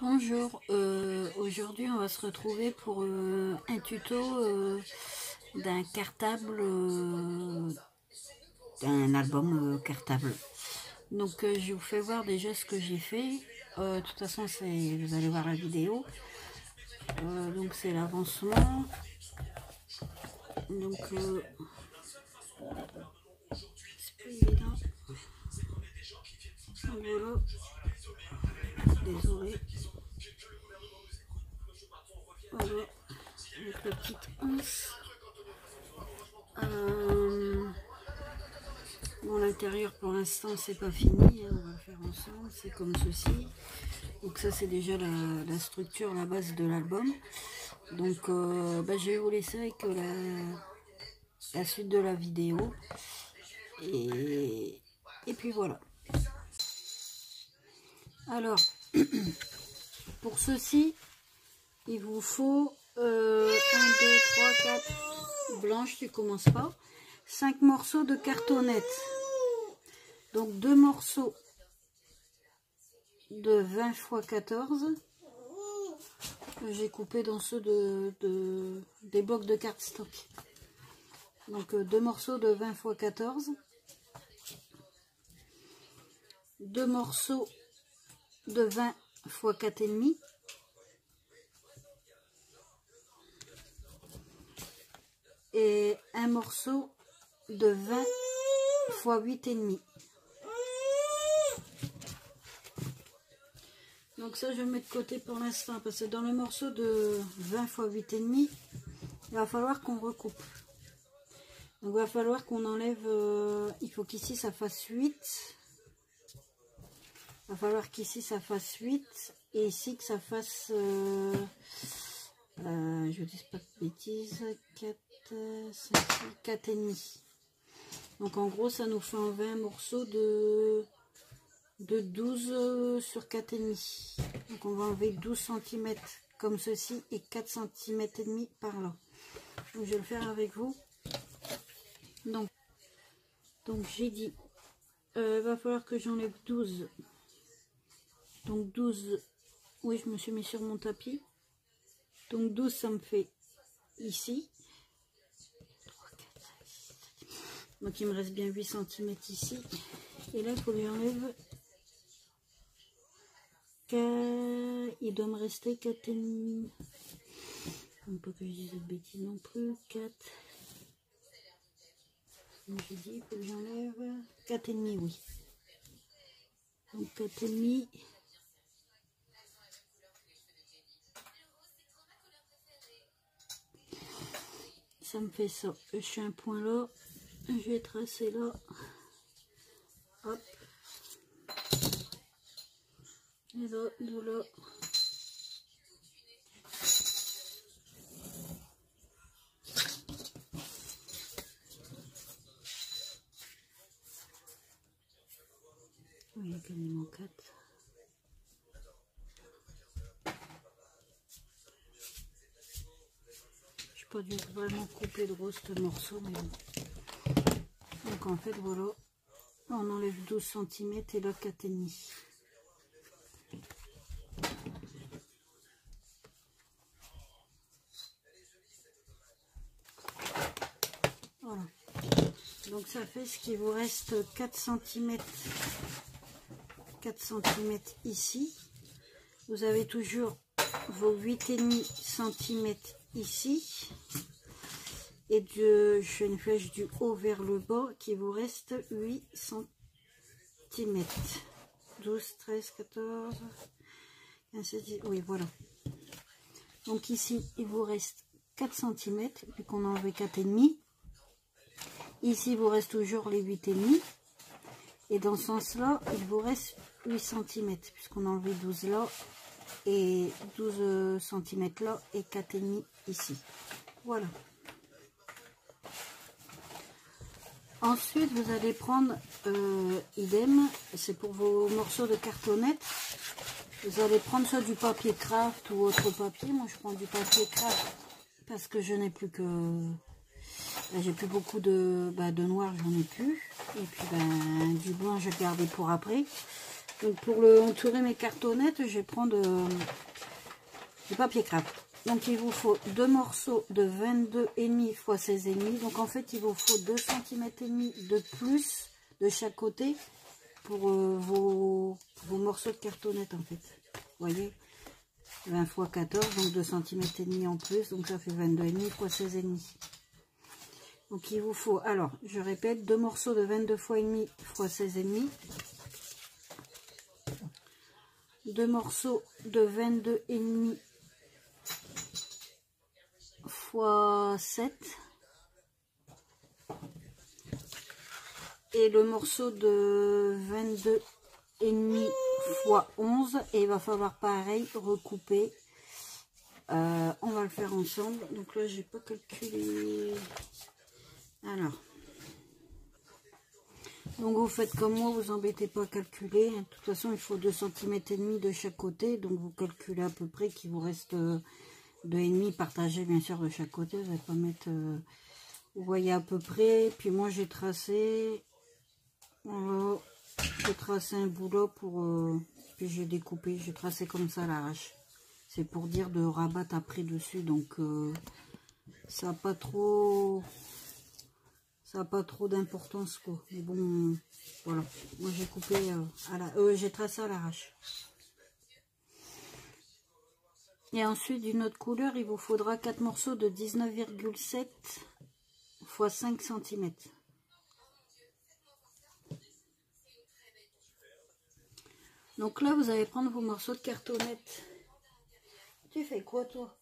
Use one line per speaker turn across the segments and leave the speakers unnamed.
Bonjour, aujourd'hui on va se retrouver pour un tuto d'un cartable, d'un album cartable. Donc je vous fais voir déjà ce que j'ai fait. De toute façon vous allez voir la vidéo. Donc c'est l'avancement. Donc c'est pas évident. Voilà. Désolé. Voilà, avec la petite anse. Bon, l'intérieur pour l'instant c'est pas fini, on va le faire ensemble, c'est comme ceci. Donc ça c'est déjà la structure, la base de l'album. Donc je vais vous laisser avec la suite de la vidéo. Et puis voilà. Alors, pour ceci, il vous faut 1, 2, 3, 4 blanches, tu commences pas. 5 morceaux de cartonnette. Donc 2 morceaux de 20 x 14 que j'ai coupé dans ceux des blocs de cardstock. Donc 2 morceaux de 20 x 14, 2 morceaux de 20 x 4,5, et un morceau de 20 x 8,5. Donc ça je le mets de côté pour l'instant parce que dans le morceau de 20 x 8,5 il va falloir qu'on recoupe. Donc il va falloir qu'on enlève, il faut qu'ici ça fasse 8. Il va falloir qu'ici ça fasse 8 et ici que ça fasse, je dis pas de bêtises, 4, 5, 4,5. Donc en gros ça nous fait en 20 morceaux de 12 sur 4,5. Donc on va enlever 12 cm comme ceci et 4 cm et demi par là. Donc je vais le faire avec vous. Donc j'ai dit, va falloir que j'enlève 12. Donc 12, oui je me suis mis sur mon tapis. Donc 12 ça me fait ici. 3, 4, 5, 6, 7. Donc il me reste bien 8 cm ici. Et là il faut que j'enlève. Il doit me rester 4,5. Faut pas que je dise de bêtises non plus. 4. J'ai dit il faut que j'enlève 4,5, oui. Donc 4,5. Ça me fait ça. Je fais un point là. Je vais tracer là. Hop. Et là, de là. Oui, il y a quasiment 4. Je n'ai pas dû vraiment couper de gros ce morceau, mais bon. Donc en fait, voilà. On enlève 12 cm et là 4,5. Voilà. Donc ça fait ce qu'il vous reste 4 cm. 4 cm ici. Vous avez toujours vos 8,5 cm ici. Et je fais une flèche du haut vers le bas qui vous reste 8 cm. 12, 13, 14, 15, 16, 17, oui voilà. Donc ici il vous reste 4 cm vu qu'on a enlevé 4,5. Ici il vous reste toujours les 8,5. Et dans ce sens là il vous reste 8 cm puisqu'on a enlevé 12 là et 12 cm là et 4,5 ici. Voilà. Ensuite, vous allez prendre, idem, c'est pour vos morceaux de cartonnette. Vous allez prendre soit du papier craft ou autre papier. Moi, je prends du papier craft parce que je n'ai plus que... j'ai plus beaucoup de noir, j'en ai plus. Et puis, du blanc, je vais le garder pour après. Donc pour le entourer mes cartonnettes, je vais prendre du papier craft. Donc il vous faut 2 morceaux de 22,5 x 16,5. Donc en fait il vous faut 2,5 cm de plus de chaque côté pour vos morceaux de cartonnettes en fait. Vous voyez, 20 x 14, donc 2,5 cm en plus, donc ça fait 22,5 x 16,5. Donc il vous faut, alors je répète, 2 morceaux de 22 x 1,5 x 16,5. 2 morceaux de 22,5 x 7 et le morceau de 22,5 x 11, et il va falloir pareil recouper. On va le faire ensemble. Donc là j'ai pas calculé. Alors, donc vous faites comme moi, vous embêtez pas à calculer. De toute façon il faut 2,5 cm de chaque côté, donc vous calculez à peu près qu'il vous reste 2,5 partagé bien sûr de chaque côté. Vous n'allez pas mettre, vous voyez à peu près. Puis moi j'ai tracé, voilà, j'ai tracé un boulot pour, puis j'ai découpé, j'ai tracé comme ça à l'arrache. C'est pour dire de rabattre après dessus, donc ça n'a pas trop, d'importance quoi. Mais bon, voilà, moi j'ai coupé j'ai tracé à l'arrache. Et ensuite d'une autre couleur, il vous faudra 4 morceaux de 19,7 x 5 cm. Donc là vous allez prendre vos morceaux de cartonnette. Tu fais quoi toi?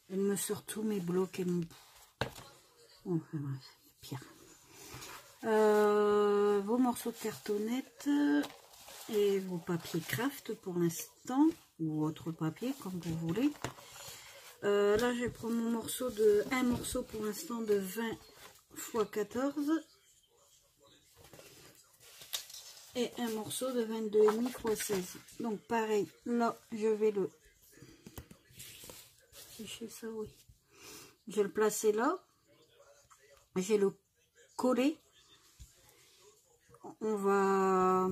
Elle me sort tous mes blocs et mon... Oh, pire. Vos morceaux de cartonnette et vos papiers craft pour l'instant, ou autre papier comme vous voulez. Là je vais prendre mon morceau un morceau pour l'instant de 20 x 14 et un morceau de 22,5 x 16. Donc pareil, là je vais le... ça, oui. Je vais le placer là. Je vais le coller. On va...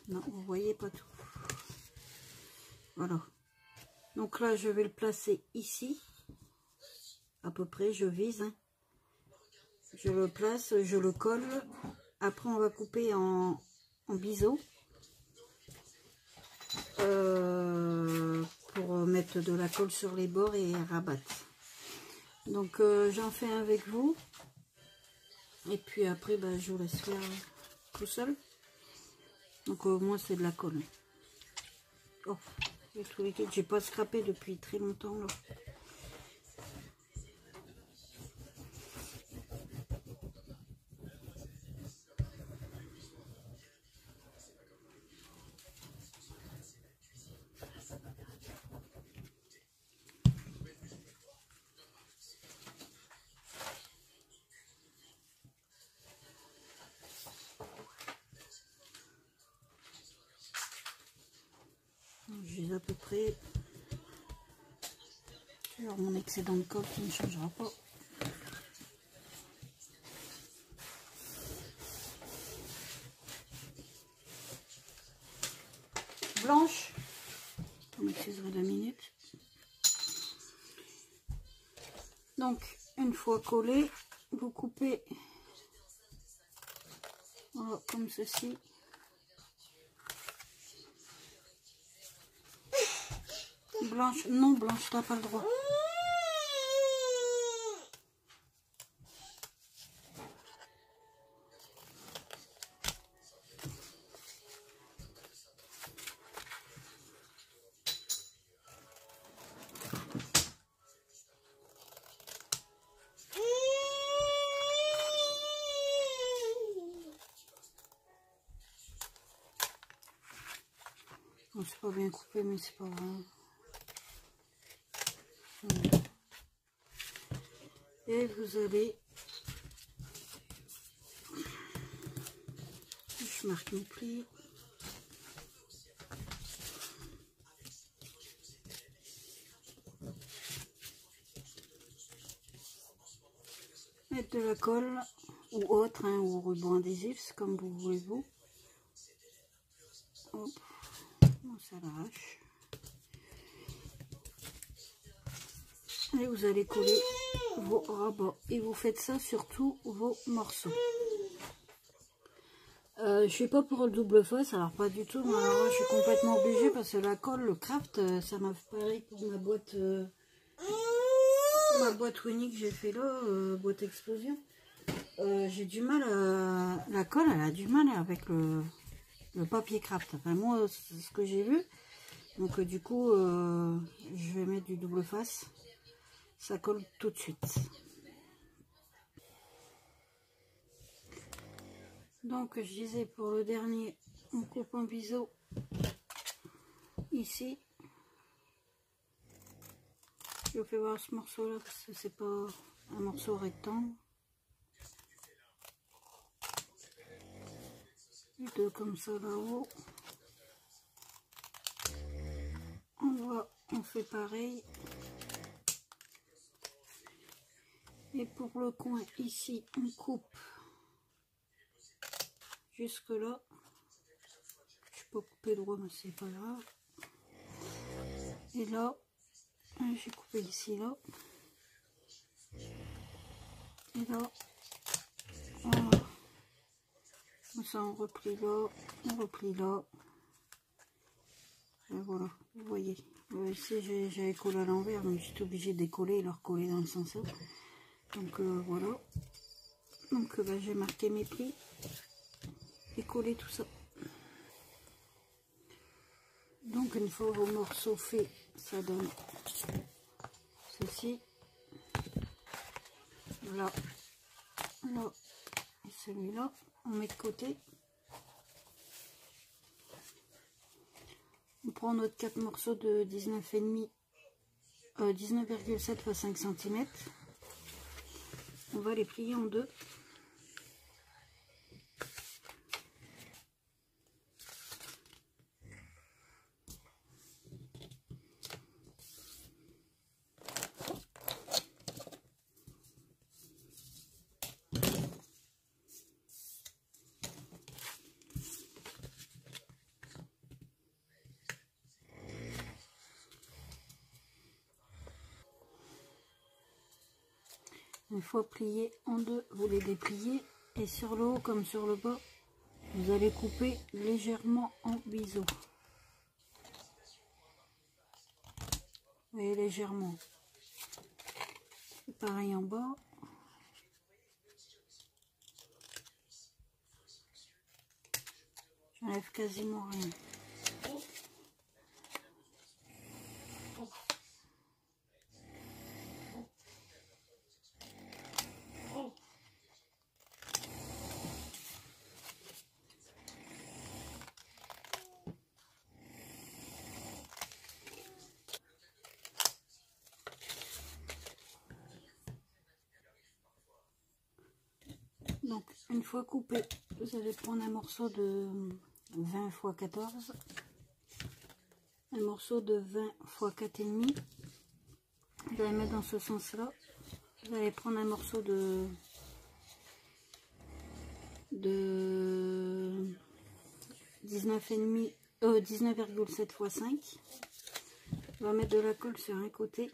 Non, vous voyez pas tout. Voilà. Donc là, je vais le placer ici. À peu près, je vise. Hein. Je le place, je le colle. Après, on va couper en biseau. Pour mettre de la colle sur les bords et rabattre. Donc, j'en fais un avec vous. Et puis après, bah, je vous laisse faire tout seul. Donc, moi, c'est de la colle. Oh, et tout liquide. J'ai pas scrapé depuis très longtemps là. J'ai à peu près... Alors, mon excédent de colle qui ne changera pas. Blanche. On m'excuserait 2 minutes. Donc, une fois collé, vous coupez voilà, comme ceci. Blanche, non blanche, t'as pas le droit. Bon, c'est pas bien coupé, mais c'est pas grave. Voilà. Et vous allez... Je marque mes plis. Mettre de la colle ou autre, hein, ou ruban adhésif, comme vous voulez vous. Hop, on s'arrache. Et vous allez coller vos rabats. Et vous faites ça sur tous vos morceaux. Je suis pas pour le double face, alors pas du tout. Mais alors là, je suis complètement obligée parce que la colle, le craft, ça m'a fait pareil pour ma boîte Winnie que j'ai fait là, boîte explosion. J'ai du mal à... La colle, elle a du mal avec le papier craft. Enfin, moi, c'est ce que j'ai vu. Donc, du coup, je vais mettre du double face. Ça colle tout de suite. Donc, je disais, pour le dernier, on coupe en biseau ici. Je vous fais voir ce morceau-là parce que c'est pas un morceau rectangle. Et deux comme ça là-haut. On fait pareil. Et pour le coin ici, on coupe jusque là. Je peux couper droit, mais c'est pas grave. Et là, j'ai coupé ici, là. Et là, voilà. Comme ça, on replie là, on replie là. Et voilà, vous voyez. Ici, j'avais collé à l'envers, mais j'étais obligée de décoller et le recoller dans le sens là. Donc voilà. Donc j'ai marqué mes plis et collé tout ça. Donc une fois vos morceaux faits, ça donne ceci. Là, là et celui-là, on met de côté. On prend notre 4 morceaux de 19,5, 19,7 x 5 cm. On va les plier en deux. Une fois plié en deux, vous les dépliez et sur le haut comme sur le bas, vous allez couper légèrement en biseau. Et légèrement. Et pareil en bas. J'enlève quasiment rien. Donc, une fois coupé, vous allez prendre un morceau de 20 x 14, un morceau de 20 x 4,5. Vous allez mettre dans ce sens-là. Vous allez prendre un morceau de 19,5, 19,7 x 5. On va mettre de la colle sur un côté.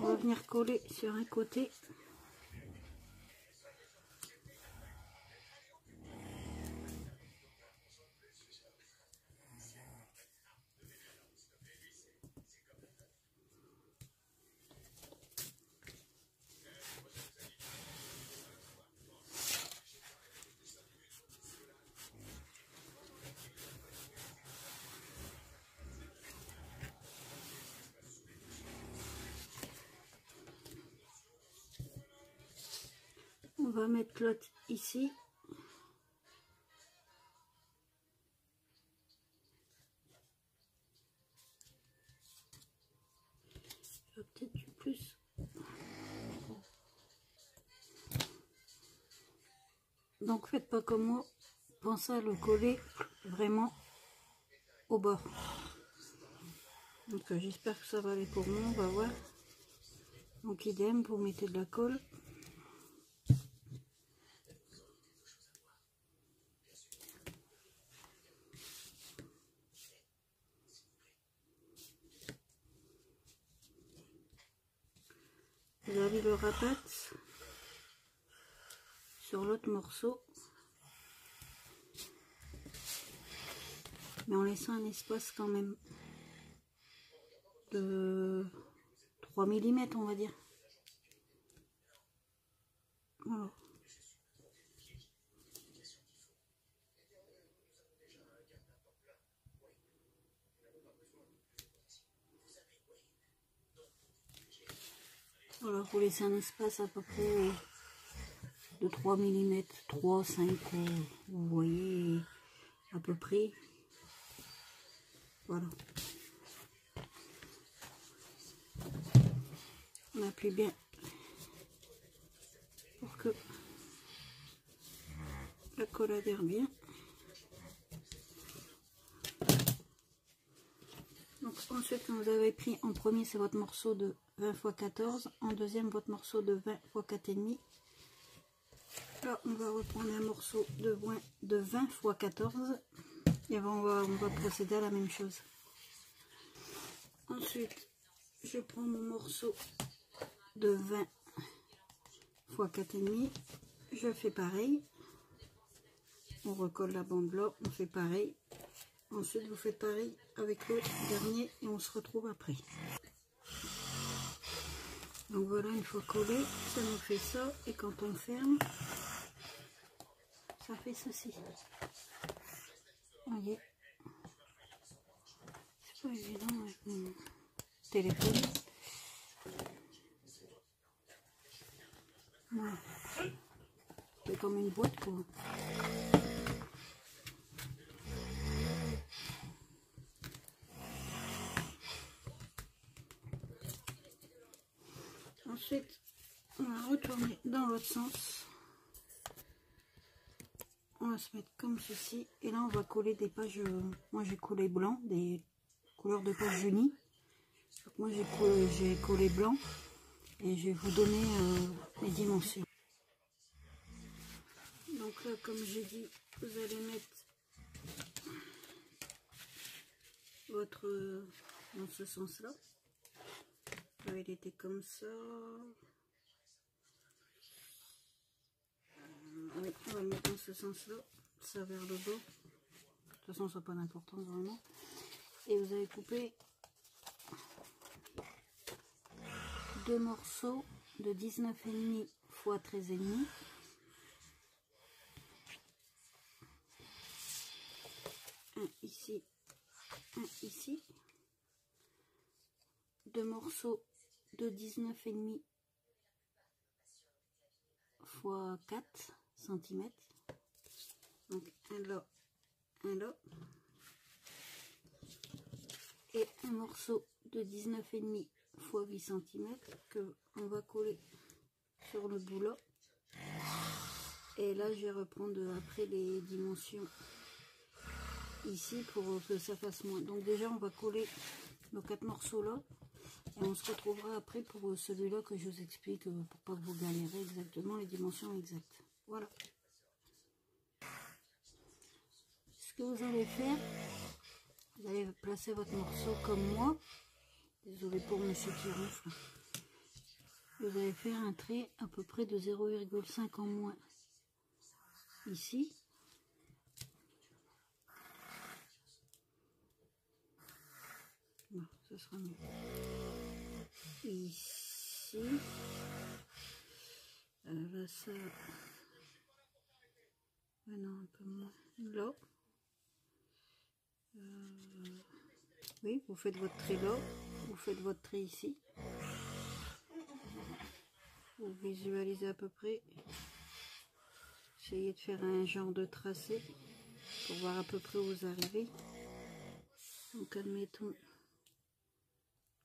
On va venir coller sur un côté. On va mettre l'autre ici. Peut-être du plus. Donc faites pas comme moi, pensez à le coller vraiment au bord. Donc j'espère que ça va aller pour moi, on va voir. Donc idem, vous mettez de la colle. Vous allez le rabattre sur l'autre morceau, mais en laissant un espace quand même de 3 mm, on va dire. Voilà. Voilà, vous laissez un espace à peu près de 3 mm, 3, 5, vous voyez à peu près. Voilà. On appuie bien pour que la colle adhère bien. Donc ensuite, quand vous avez pris en premier, c'est votre morceau de 20 x 14, en deuxième votre morceau de 20 x 4,5. Là on va reprendre un morceau de 20 x 14 et on va procéder à la même chose. Ensuite je prends mon morceau de 20 x 4,5, je fais pareil, on recolle la bande là, on fait pareil. Ensuite vous faites pareil avec le dernier et on se retrouve après. Donc voilà, une fois collé, ça nous fait ça, et quand on ferme, ça fait ceci. Vous voyez, c'est pas évident avec mon téléphone. Voilà. C'est comme une boîte quoi. Ensuite, on va retourner dans l'autre sens. On va se mettre comme ceci. Et là, on va coller des pages. Moi, j'ai collé blanc, des couleurs de pages junies. Donc, moi, j'ai collé blanc. Et je vais vous donner les dimensions. Donc là, comme j'ai dit, vous allez mettre votre dans ce sens-là. Là, il était comme ça. Oui, on va le mettre dans ce sens-là, ça vers le bas. De toute façon, ça n'a pas d'importance vraiment. Et vous allez couper deux morceaux de 19,5 x 13,5. Un ici, un ici. Deux morceaux de 19,5 x 4 cm. Donc un là, un là. Et un morceau de 19,5 x 8 cm que on va coller sur le bout là. Et là, je vais reprendre après les dimensions ici pour que ça fasse moins. Donc déjà, on va coller nos 4 morceaux là. Et on se retrouvera après pour celui-là que je vous explique pour pas que vous galérez exactement les dimensions exactes. Voilà. Ce que vous allez faire, vous allez placer votre morceau comme moi. Désolé pour monsieur qui ronfle. Vous allez faire un trait à peu près de 0,5 en moins ici. Bon, ça sera mieux. Ici. Là, ça... Ouais, non, un peu moins. Là. Oui, vous faites votre trait là. Vous faites votre trait ici. Vous visualisez à peu près. Essayez de faire un genre de tracé pour voir à peu près où vous arrivez. Donc admettons,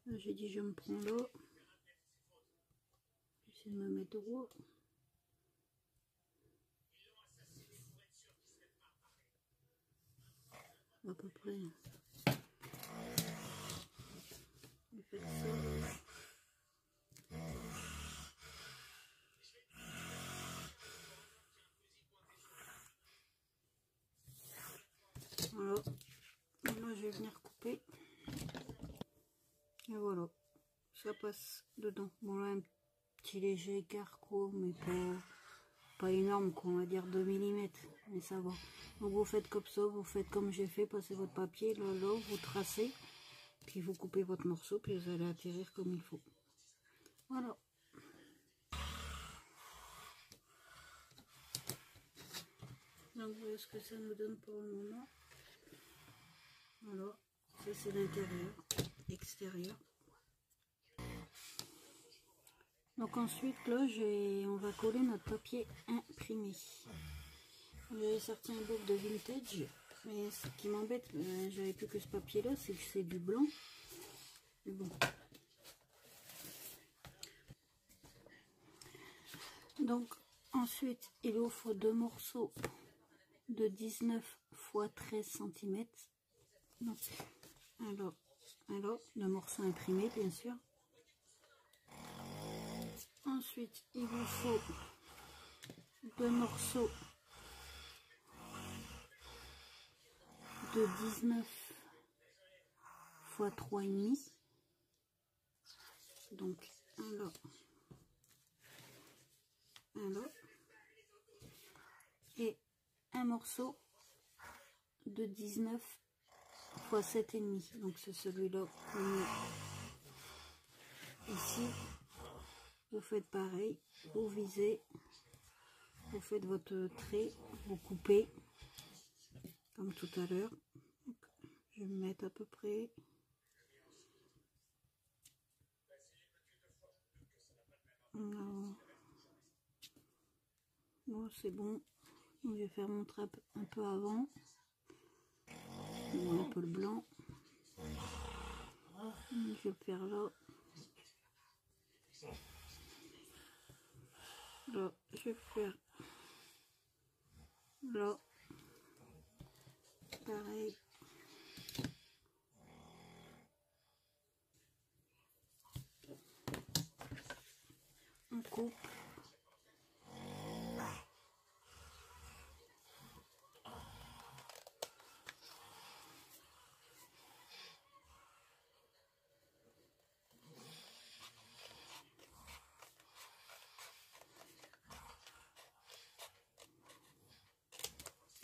là j'ai dit je me prends là. J'essaie de me mettre droit. À peu près. venir couper. Et voilà, ça passe dedans. Bon là, un petit léger écart quoi, mais pas énorme quoi, on va dire 2 mm, mais ça va. Donc vous faites comme ça, vous faites comme j'ai fait, passez votre papier, là, vous tracez, puis vous coupez votre morceau, puis vous allez atterrir comme il faut. Voilà. Donc voilà ce que ça nous donne pour le moment. Voilà, ça c'est l'intérieur, extérieur. Donc ensuite là, on va coller notre papier imprimé. J'avais sorti un book de vintage, mais ce qui m'embête, j'avais plus que ce papier là, c'est que c'est du blanc. Mais bon. Donc ensuite, il vous faut 2 morceaux de 19 x 13 cm. Donc, alors, 2 morceaux imprimés bien sûr. Ensuite, il vous faut 2 morceaux de 19 x 3,5. Donc, alors, et un morceau de 19 x 7,5. Donc, c'est celui-là. Ici, vous faites pareil, vous visez, vous faites votre trait, vous coupez, comme tout à l'heure. Je vais me mettre à peu près. Non, bon, c'est bon. Je vais faire mon trait un peu avant. Un peu le blanc. Je vais le faire là. Là, je vais faire là. Pareil. On coupe.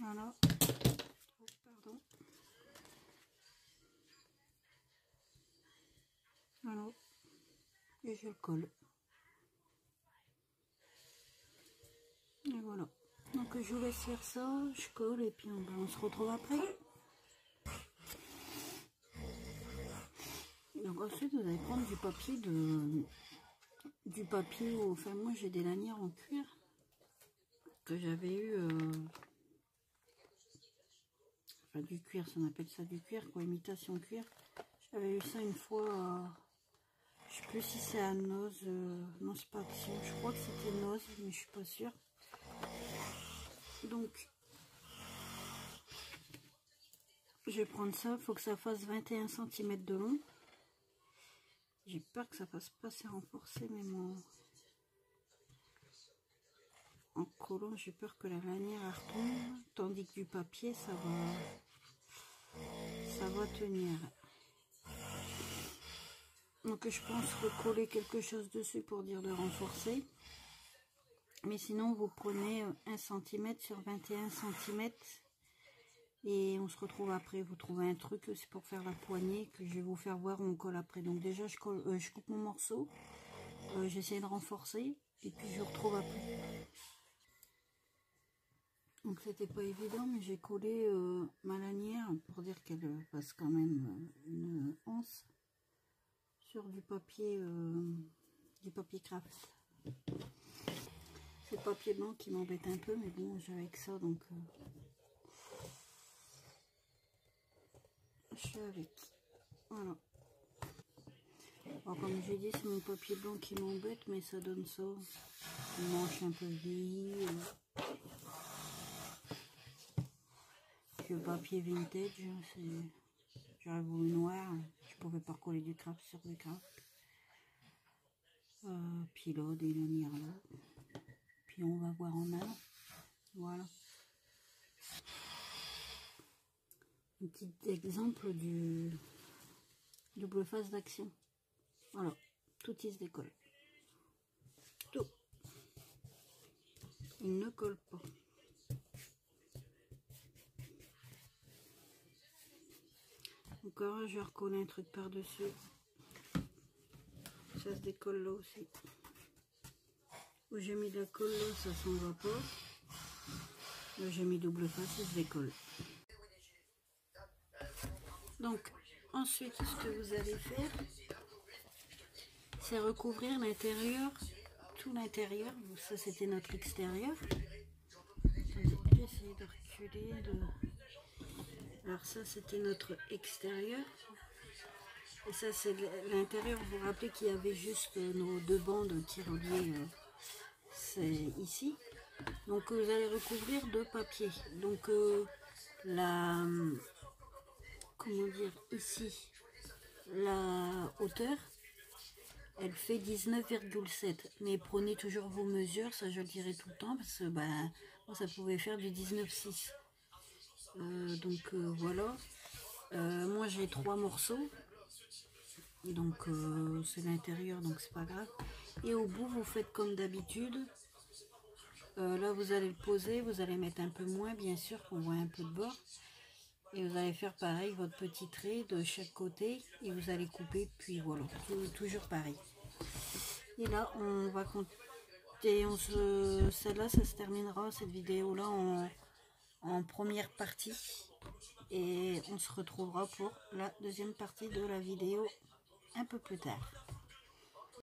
Voilà. Oh, pardon. Voilà. Et je le colle. Et voilà. Donc je vous laisse faire ça, je colle et puis on se retrouve après. Donc ensuite vous allez prendre du papier, enfin moi j'ai des lanières en cuir que j'avais eu, enfin du cuir, ça on appelle ça du cuir quoi, imitation cuir. J'avais eu ça une fois, je sais plus si c'est à Noz, non c'est pas Action, je crois que c'était Noz, mais je suis pas sûre. Donc je vais prendre ça, il faut que ça fasse 21 cm de long. J'ai peur que ça fasse pas assez renforcé, mais en collant, j'ai peur que la lanière retombe, tandis que du papier, ça va tenir. Donc je pense recoller quelque chose dessus pour dire de renforcer. Mais sinon, vous prenez 1 cm sur 21 cm. Et on se retrouve après. Vous trouvez un truc, c'est pour faire la poignée, que je vais vous faire voir où on colle après. Donc déjà, je coupe mon morceau. J'essaie de renforcer. Et puis je retrouve après. Donc c'était pas évident, mais j'ai collé ma lanière pour dire qu'elle passe quand même une anse sur du papier craft. C'est le papier blanc qui m'embête un peu, mais bon, j'avais que ça, donc je fais avec. Voilà. Alors comme j'ai dit, c'est mon papier blanc qui m'embête, mais ça donne ça. Une manche un peu vieillie. Le papier vintage, j'aurais voulu noir, je pouvais pas coller du craft sur du craft. Puis là, des lanières là. Puis on va voir en allant. Voilà. un petit exemple du double face d'action. Voilà, tout il se décolle. Tout. Il ne colle pas. Encore, je vais recoller un truc par-dessus. Ça se décolle là aussi. Où j'ai mis de la colle là, ça s'en va pas. Là, j'ai mis double face, ça se décolle. Donc, ensuite, ce que vous allez faire, c'est recouvrir l'intérieur, tout l'intérieur. Ça, c'était notre extérieur. J'ai essayé de reculer. Alors ça, c'était notre extérieur. Et ça, c'est l'intérieur. Vous vous rappelez qu'il y avait juste nos deux bandes qui reliaient, c'est ici. Donc, vous allez recouvrir de papier. Donc, comment dire, ici, la hauteur, elle fait 19,7. Mais prenez toujours vos mesures, ça je le dirai tout le temps, parce que ben, ça pouvait faire du 19,6. Donc voilà. Moi j'ai 3 morceaux. Donc c'est l'intérieur, donc c'est pas grave. Et au bout, vous faites comme d'habitude. Là, vous allez le poser, vous allez mettre un peu moins, bien sûr, qu'on voit un peu de bord. Et vous allez faire pareil, votre petit trait de chaque côté. Et vous allez couper, puis voilà, toujours pareil. Et là, on va compter. Celle-là, ça se terminera, cette vidéo-là, en première partie. Et on se retrouvera pour la deuxième partie de la vidéo un peu plus tard.